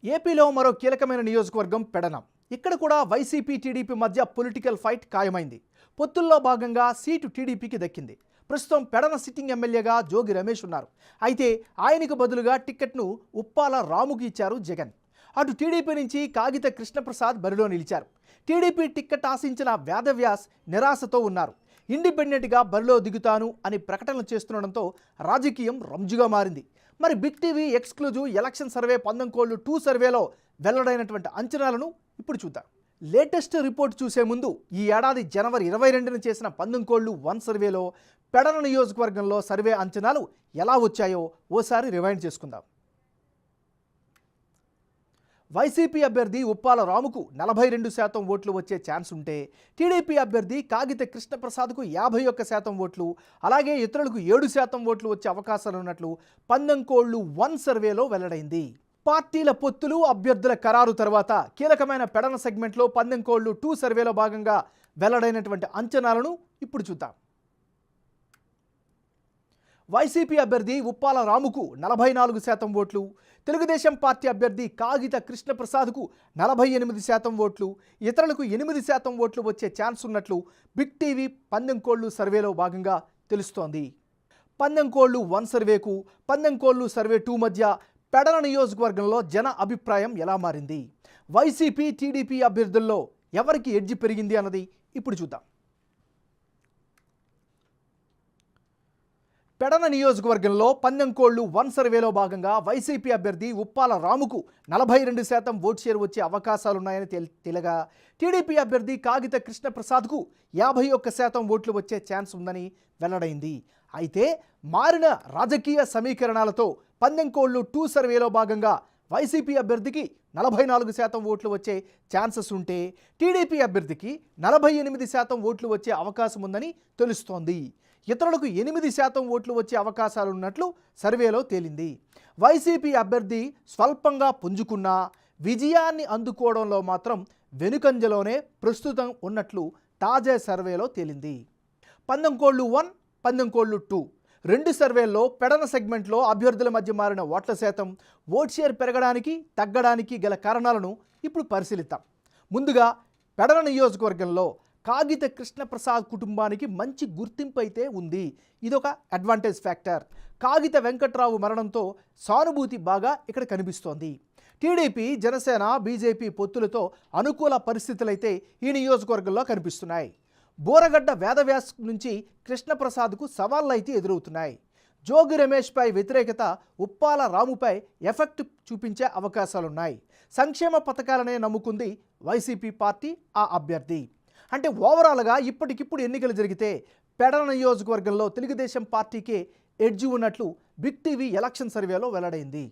ఏపీలో మరో కీలకమైన నియోజకవర్గం పెడన. ఇక్కడ కూడా వైసీపీ టీడీపీ మధ్య పొలిటికల్ ఫైట్ ఖాయమైంది. పొత్తుల్లో భాగంగా సీటు టీడీపీకి దక్కింది. ప్రస్తుతం పెడన సిట్టింగ్ ఎమ్మెల్యేగా జోగి రమేష్ ఉన్నారు. అయితే ఆయనకు బదులుగా టిక్కెట్ను ఉప్పాల రాముకి ఇచ్చారు జగన్. అటు టీడీపీ నుంచి కాగిత కృష్ణప్రసాద్ బరిలో నిలిచారు. టీడీపీ టిక్కెట్ ఆశించిన వేదవ్యాస్ నిరాశతో ఉన్నారు. ఇండిపెండెంట్గా బరిలో దిగుతాను అని ప్రకటనలు చేస్తుండడంతో రాజకీయం రంజుగా మారింది. మరి big TV exclusive election survey 11 సర్వేలో వెల్లడైనటువంటి అంచనాలను ఇప్పుడు చూద్దాం. లేటెస్ట్ రిపోర్ట్ చూసే ముందు ఈ ఏడాది జనవరి 22న చేసిన 11 సర్వేలో పెడన నియోజకవర్గంలో సర్వే అంచనాలు ఎలా వచ్చాయో ఓసారి రివైండ్ చేసుకుందాం. వైసీపీ అభ్యర్థి ఉప్పాల రాముకు 42% ఓట్లు వచ్చే ఛాన్స్ ఉంటే టీడీపీ అభ్యర్థి కాగిత కృష్ణప్రసాద్కు 51% ఓట్లు, అలాగే ఇతరులకు 7% ఓట్లు వచ్చే అవకాశాలు ఉన్నట్లు 11 సర్వేలో వెల్లడైంది. పార్టీల పొత్తులు, అభ్యర్థుల ఖరారు తర్వాత కీలకమైన పెడన సెగ్మెంట్లో 11 సర్వేలో భాగంగా వెల్లడైనటువంటి అంచనాలను ఇప్పుడు చూద్దాం. వైసీపీ అభ్యర్థి ఉప్పాల రాముకు 44% ఓట్లు, తెలుగుదేశం పార్టీ అభ్యర్థి కాగిత కృష్ణప్రసాద్కు 48% ఓట్లు, ఇతరులకు 8% ఓట్లు వచ్చే ఛాన్స్ ఉన్నట్లు బిగ్ టీవీ 11 సర్వేలో భాగంగా తెలుస్తోంది. 11 సర్వేకు 11 సర్వే 2 మధ్య పెడన నియోజకవర్గంలో జన అభిప్రాయం ఎలా మారింది? వైసీపీ టీడీపీ అభ్యర్థుల్లో ఎవరికి ఎడ్జి పెరిగింది అన్నది ఇప్పుడు చూద్దాం. పెడన నియోజకవర్గంలో 11 సర్వేలో భాగంగా వైసీపీ అభ్యర్థి ఉప్పాల రాముకు 42% ఓటు షేర్ వచ్చే అవకాశాలున్నాయని తెలియగా, టీడీపీ అభ్యర్థి కాగిత కృష్ణప్రసాద్కు 51% ఓట్లు వచ్చే ఛాన్స్ ఉందని వెల్లడైంది. అయితే మారిన రాజకీయ సమీకరణాలతో 11 సర్వేలో భాగంగా వైసీపీ అభ్యర్థికి 44% ఓట్లు వచ్చే ఛాన్సెస్ ఉంటే టీడీపీ అభ్యర్థికి 48% ఓట్లు వచ్చే అవకాశం ఉందని తెలుస్తోంది. ఇతరులకు 8% ఓట్లు వచ్చే అవకాశాలు ఉన్నట్లు సర్వేలో తేలింది. వైసీపీ అభ్యర్థి స్వల్పంగా పుంజుకున్నా విజయాన్ని అందుకోవడంలో మాత్రం వెనుకంజలోనే ప్రస్తుతం ఉన్నట్లు తాజా సర్వేలో తేలింది. 11 11 రెండు సర్వేల్లో పెడన సెగ్మెంట్లో అభ్యర్థుల మధ్య మారిన ఓట్ల శాతం, ఓట్ షేర్ పెరగడానికి తగ్గడానికి గల కారణాలను ఇప్పుడు పరిశీలిద్దాం. ముందుగా పెడన నియోజకవర్గంలో కాగిత కృష్ణప్రసాద్ కుటుంబానికి మంచి గుర్తింపు అయితే ఉంది. ఇదొక అడ్వాంటేజ్ ఫ్యాక్టర్. కాగిత వెంకట్రావు మరణంతో సానుభూతి బాగా ఇక్కడ కనిపిస్తోంది. టీడీపీ, జనసేన, బీజేపీ పొత్తులతో అనుకూల పరిస్థితులైతే ఈ నియోజకవర్గంలో కనిపిస్తున్నాయి. బోరగడ్డ వేదవ్యాస్ నుంచి కృష్ణప్రసాద్కు సవాళ్ళు అయితే ఎదురవుతున్నాయి. జోగి రమేష్పై వ్యతిరేకత ఉప్పాల రాముపై ఎఫెక్ట్ చూపించే అవకాశాలున్నాయి. సంక్షేమ పథకాలనే నమ్ముకుంది వైసీపీ పార్టీ, ఆ అభ్యర్థి. అంటే ఓవరాల్గా ఇప్పటికిప్పుడు ఎన్నికలు జరిగితే పెడన నియోజకవర్గంలో తెలుగుదేశం పార్టీకే ఎడ్జి ఉన్నట్లు బిగ్ టీవీ ఎలక్షన్ సర్వేలో వెల్లడైంది.